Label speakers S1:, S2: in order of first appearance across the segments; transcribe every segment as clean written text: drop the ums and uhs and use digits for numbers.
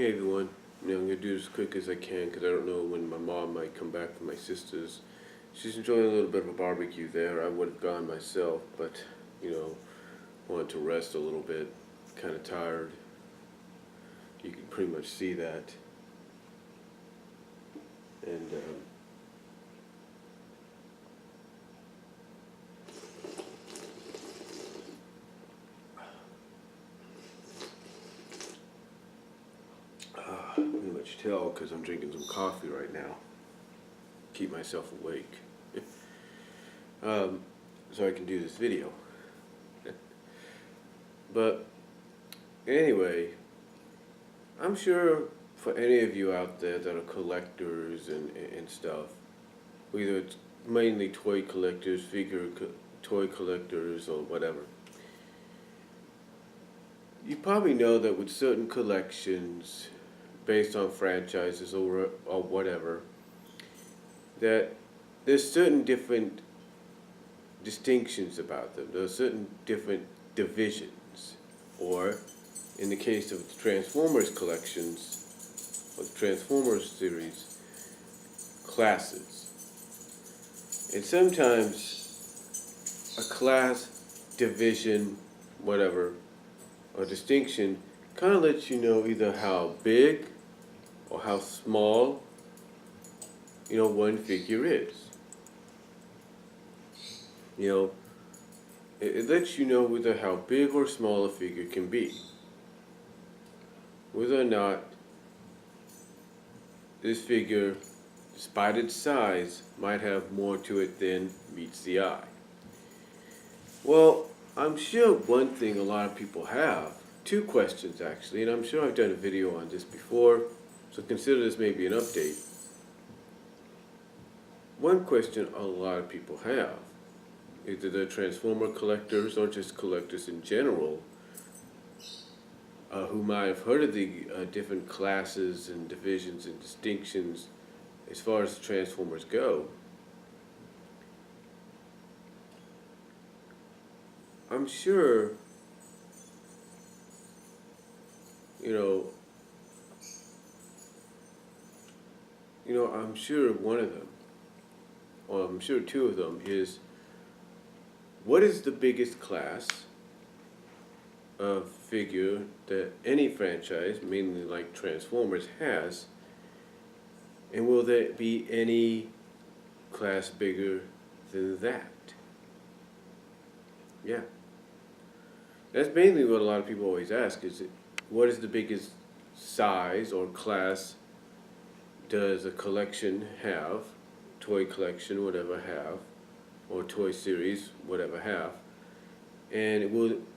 S1: Hey everyone, I'm gonna do this as quick as I can because I don't know when my mom might come back from my sister's. She's enjoying a little bit of a barbecue there. I would have gone myself, but wanted to rest a little bit. Kind of tired. You can pretty much see that. And pretty much tell because I'm drinking some coffee right now. Keep myself awake. So I can do this video. But anyway, I'm sure for any of you out there that are collectors and stuff, whether it's mainly toy collectors, toy collectors, or whatever, you probably know that with certain collections, based on franchises or whatever, that there's certain different distinctions about them. There are certain different divisions, or in the case of the Transformers collections, or the Transformers series, classes. And sometimes a class, division, whatever, or distinction kind of lets you know either how big or how small, one figure is. It lets you know whether how big or small a figure can be. Whether or not this figure, despite its size, might have more to it than meets the eye. Well, I'm sure one thing a lot of people have, two questions actually, and I'm sure I've done a video on this before, so consider this maybe an update. One question a lot of people have, either they're Transformer collectors or just collectors in general, who might have heard of the different classes and divisions and distinctions as far as the Transformers go. I'm sure, I'm sure one of them, or I'm sure two of them, is what is the biggest class of figure that any franchise, mainly like Transformers, has, and will there be any class bigger than that? Yeah. That's mainly what a lot of people always ask, is what is the biggest size or class does a collection have, toy collection, whatever have, or toy series, whatever have, and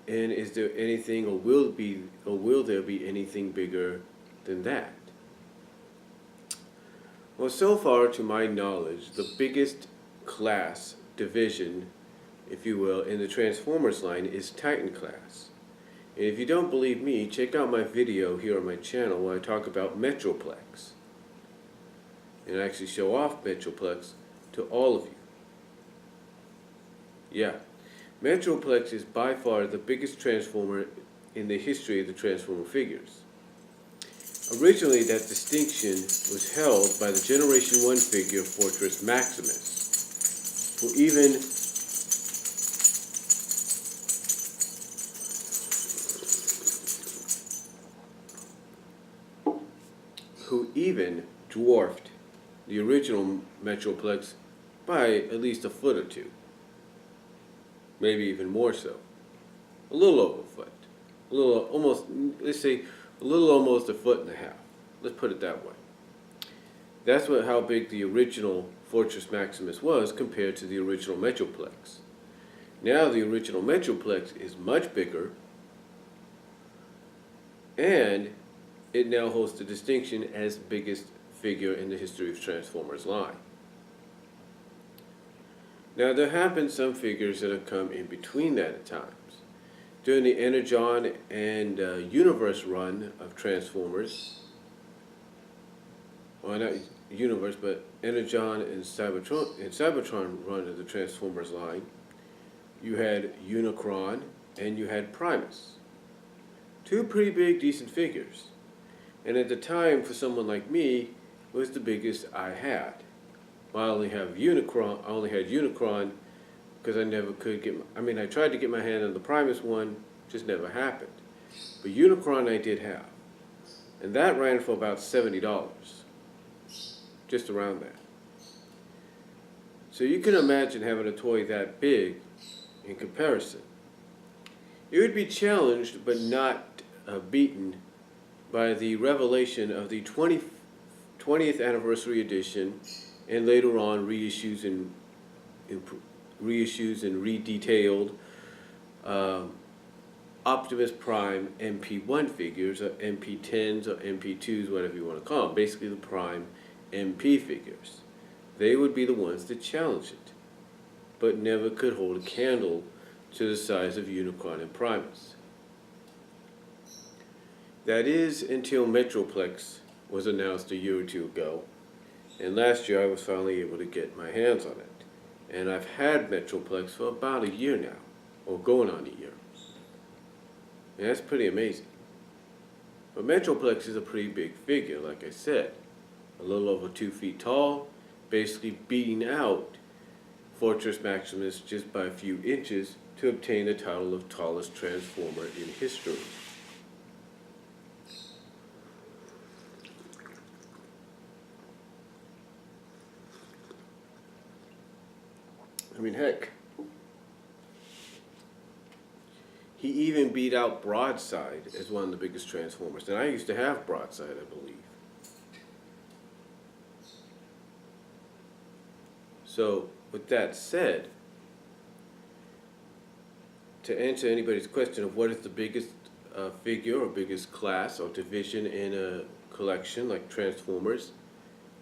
S1: is there anything, or will there be anything bigger than that? Well, so far, to my knowledge, the biggest class division, if you will, in the Transformers line is Titan class. And if you don't believe me, check out my video here on my channel where I talk about Metroplex. And I actually show off Metroplex to all of you. Yeah, Metroplex is by far the biggest Transformer in the history of the Transformer figures. Originally, that distinction was held by the Generation 1 figure Fortress Maximus, who even dwarfed the original Metroplex by at least a foot or two. Maybe even more so. A little over a foot. A little, almost, let's say, a little almost a foot and a half. Let's put it that way. That's how big the original Fortress Maximus was compared to the original Metroplex. Now the original Metroplex is much bigger, and it now holds the distinction as the biggest figure in the history of Transformers line. Now there have been some figures that have come in between that at times. During the Energon and Universe run of Transformers, well, not Universe, but Energon and Cybertron run of the Transformers line, you had Unicron and you had Primus. Two pretty big, decent figures. And at the time, for someone like me, it was the biggest I had. I only had Unicron because I never could get. I tried to get my hand on the Primus one, just never happened. But Unicron I did have, and that ran for about $70, just around that. So you can imagine having a toy that big in comparison. It would be challenged but not beaten by the revelation of the 20th anniversary edition and later on reissues and redetailed Optimus Prime MP1 figures, or MP10s or MP2s, whatever you want to call them, basically the Prime MP figures. They would be the ones that challenge it, but never could hold a candle to the size of Unicron and Primus. That is until Metroplex was announced a year or two ago, and last year I was finally able to get my hands on it. And I've had Metroplex for about a year now, or going on a year. And that's pretty amazing. But Metroplex is a pretty big figure, like I said. A little over 2 feet tall, basically beating out Fortress Maximus just by a few inches to obtain the title of tallest Transformer in history. Heck, he even beat out Broadside as one of the biggest Transformers. And I used to have Broadside, I believe. So, with that said, to answer anybody's question of what is the biggest figure or biggest class or division in a collection like Transformers,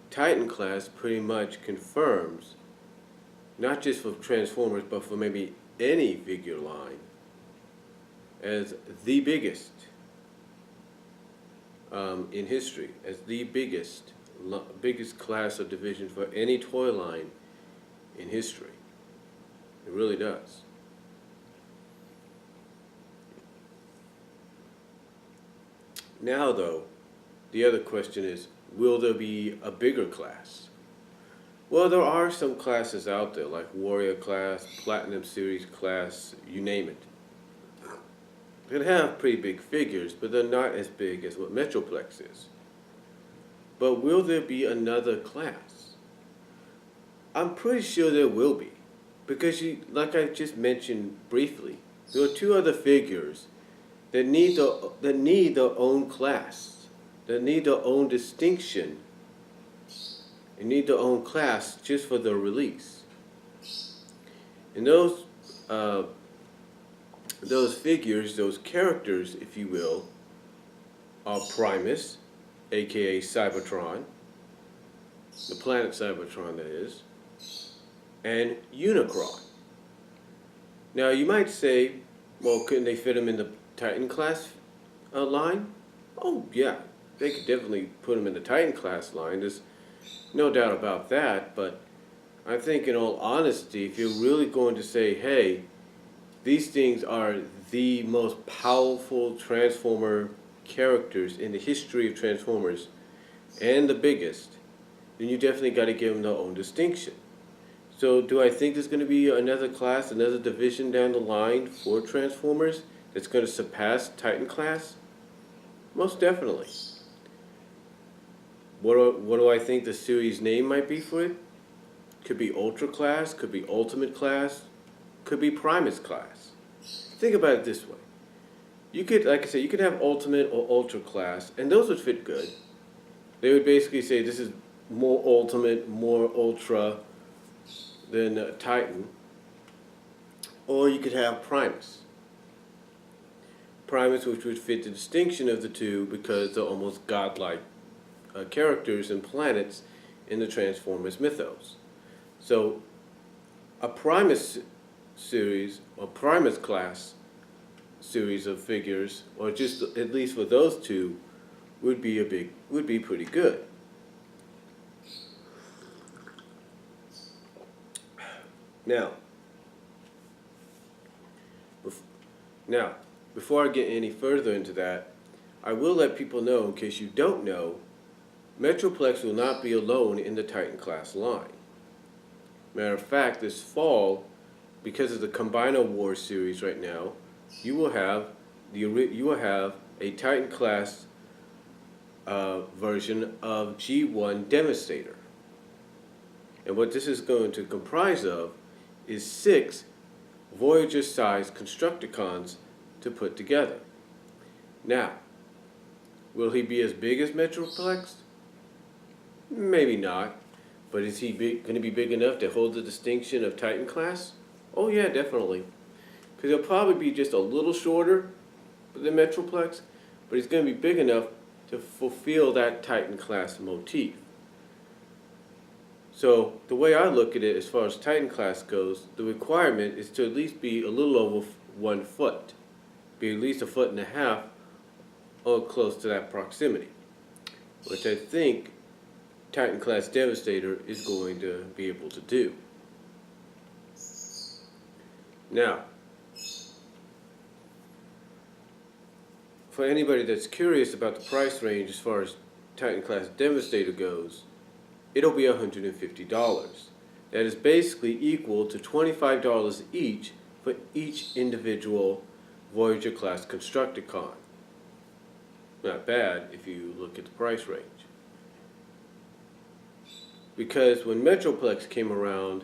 S1: Titan class pretty much confirms, not just for Transformers, but for maybe any figure line, as the biggest in history, as the biggest class or division for any toy line in history. It really does. Now, though, the other question is, will there be a bigger class? Well, there are some classes out there, like Warrior class, Platinum Series class, you name it. They have pretty big figures, but they're not as big as what Metroplex is. But will there be another class? I'm pretty sure there will be, because like I just mentioned briefly, there are 2 other figures that need their own class, that need their own distinction, and need their own class just for their release. And those figures, those characters, if you will, are Primus, aka Cybertron, the planet Cybertron that is, and Unicron. Now you might say, well, couldn't they fit them in the Titan class line? Oh yeah, they could definitely put them in the Titan class line. There's no doubt about that, but I think in all honesty, if you're really going to say, hey, these things are the most powerful Transformer characters in the history of Transformers, and the biggest, then you definitely got to give them their own distinction. So do I think there's going to be another class, another division down the line for Transformers that's going to surpass Titan class? Most definitely. What do I think the series name might be for it? Could be Ultra class, could be Ultimate class, could be Primus class. Think about it this way. You could, like I said, you could have Ultimate or Ultra class, and those would fit good. They would basically say this is more Ultimate, more Ultra than Titan. Or you could have Primus. Primus, which would fit the distinction of the two because they're almost godlike characters and planets in the Transformers mythos. So a Primus series or Primus class series of figures, or just at least for those two, would be pretty good. Now, before I get any further into that, I will let people know, in case you don't know, Metroplex will not be alone in the Titan class line. Matter of fact, this fall, because of the Combiner Wars series right now, you will have a Titan class version of G1 Devastator. And what this is going to comprise of is 6 Voyager-sized Constructicons to put together. Now, will he be as big as Metroplex? Maybe not. But is he going to be big enough to hold the distinction of Titan class? Oh yeah, definitely. Because he'll probably be just a little shorter than Metroplex, but he's going to be big enough to fulfill that Titan class motif. So the way I look at it as far as Titan class goes, the requirement is to at least be a little over 1 foot. Be at least 1.5 feet or close to that proximity. Which I think Titan class Devastator is going to be able to do. Now, for anybody that's curious about the price range as far as Titan class Devastator goes, it'll be $150. That is basically equal to $25 each for each individual Voyager class Constructicon. Not bad if you look at the price range. Because when Metroplex came around,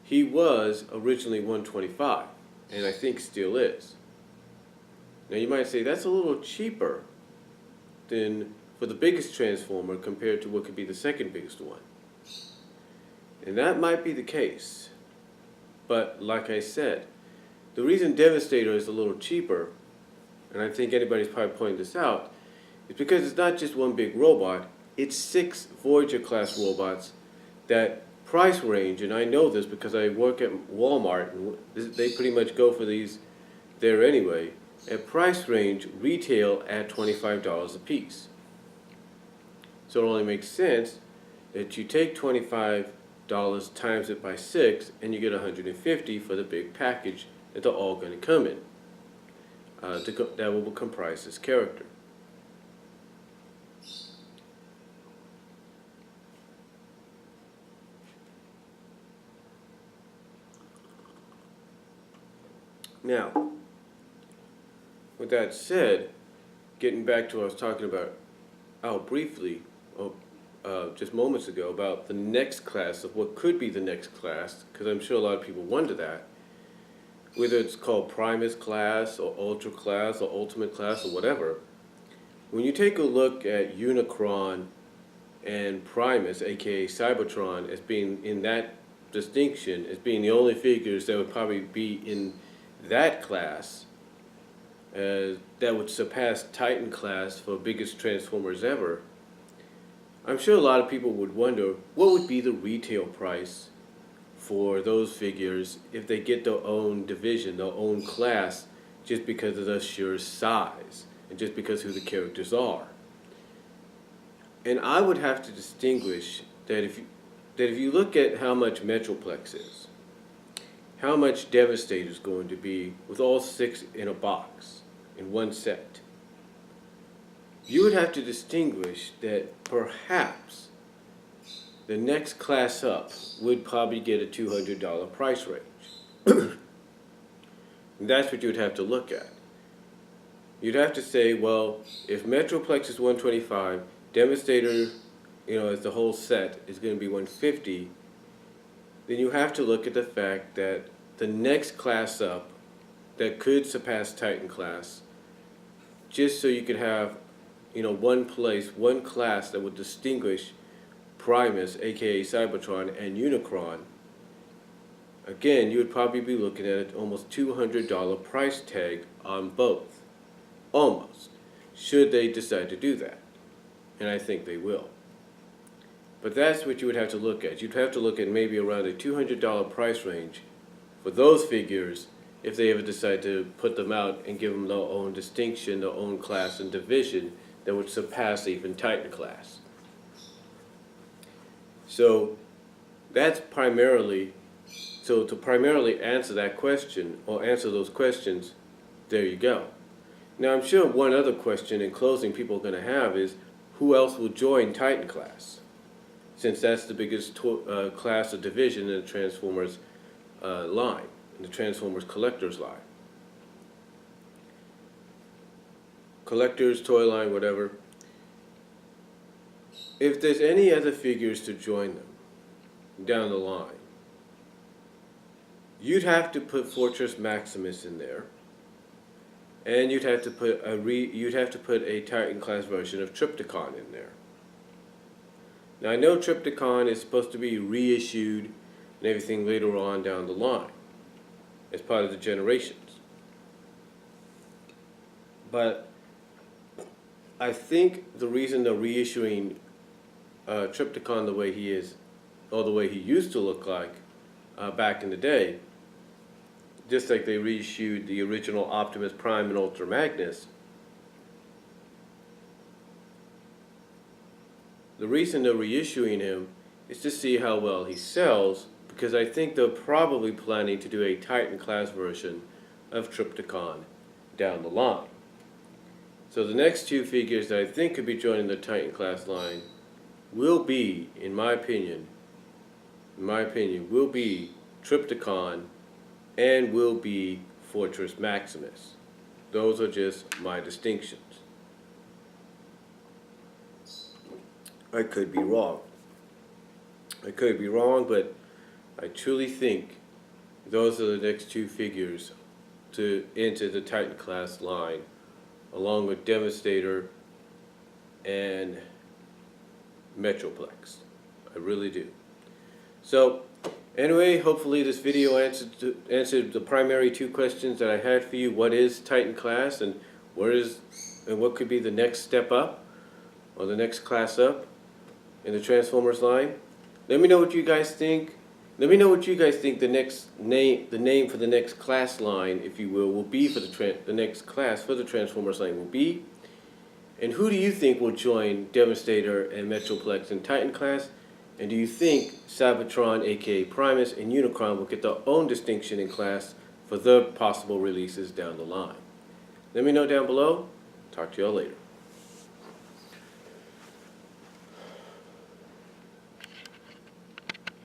S1: he was originally $125, and I think still is. Now you might say that's a little cheaper than for the biggest Transformer compared to what could be the second biggest one. And that might be the case. But like I said, the reason Devastator is a little cheaper, and I think anybody's probably pointing this out, is because it's not just one big robot, it's 6 Voyager class robots that price range, and I know this because I work at Walmart, and they pretty much go for these there anyway, at price range retail at $25 a piece. So it only makes sense that you take $25 times it by 6 and you get $150 for the big package that they're all going to come in. That will comprise this character. Now, with that said, getting back to what I was talking about briefly, just moments ago, about the next class of what could be the next class, because I'm sure a lot of people wonder that, whether it's called Primus class or Ultra class or Ultimate class or whatever. When you take a look at Unicron and Primus, aka Cybertron, as being in that distinction, as being the only figures that would probably be in that class, that would surpass Titan class for biggest Transformers ever, I'm sure a lot of people would wonder what would be the retail price for those figures if they get their own division, their own class, just because of the sheer size and just because who the characters are. And I would have to distinguish that if you look at how much Metroplex is, how much Devastator is going to be with all 6 in a box, in one set, you would have to distinguish that perhaps the next class up would probably get a $200 price range. And that's what you would have to look at. You'd have to say, well, if Metroplex is $125, Devastator, as the whole set is going to be $150, then you have to look at the fact that the next class up that could surpass Titan class, just so you could have, one class that would distinguish Primus, aka Cybertron, and Unicron, again, you would probably be looking at an almost $200 price tag on both. Almost. Should they decide to do that. And I think they will. But that's what you would have to look at. You'd have to look at maybe around a $200 price range for those figures if they ever decide to put them out and give them their own distinction, their own class and division that would surpass even Titan class. So that's primarily, to primarily answer that question, or answer those questions, there you go. Now I'm sure one other question in closing people are going to have is, who else will join Titan class? Since that's the biggest class of division in the Transformers line, in the Transformers Collectors line. Collectors, toy line, whatever. If there's any other figures to join them down the line, you'd have to put Fortress Maximus in there, and you'd have to put a Titan class version of Trypticon in there. Now I know Trypticon is supposed to be reissued and everything later on down the line as part of the Generations, but I think the reason they're reissuing Trypticon the way he is, or the way he used to look like back in the day, just like they reissued the original Optimus Prime and Ultra Magnus, the reason they're reissuing him is to see how well he sells, because I think they're probably planning to do a Titan class version of Trypticon down the line. So the next two figures that I think could be joining the Titan class line will be, in my opinion, will be Trypticon and will be Fortress Maximus. Those are just my distinctions. I could be wrong. But I truly think those are the next two figures to enter the Titan class line, along with Devastator and Metroplex. I really do. So anyway, hopefully this video answered the primary two questions that I had for you. What is Titan class, and what could be the next step up, or the next class up in the Transformers line? Let me know what you guys think. Let me know what you guys think the name for the next class line, if you will be for the next class for the Transformers line will be. And who do you think will join Devastator and Metroplex in Titan class? And do you think Cybertron, aka Primus, and Unicron will get their own distinction in class for their possible releases down the line? Let me know down below. Talk to y'all later.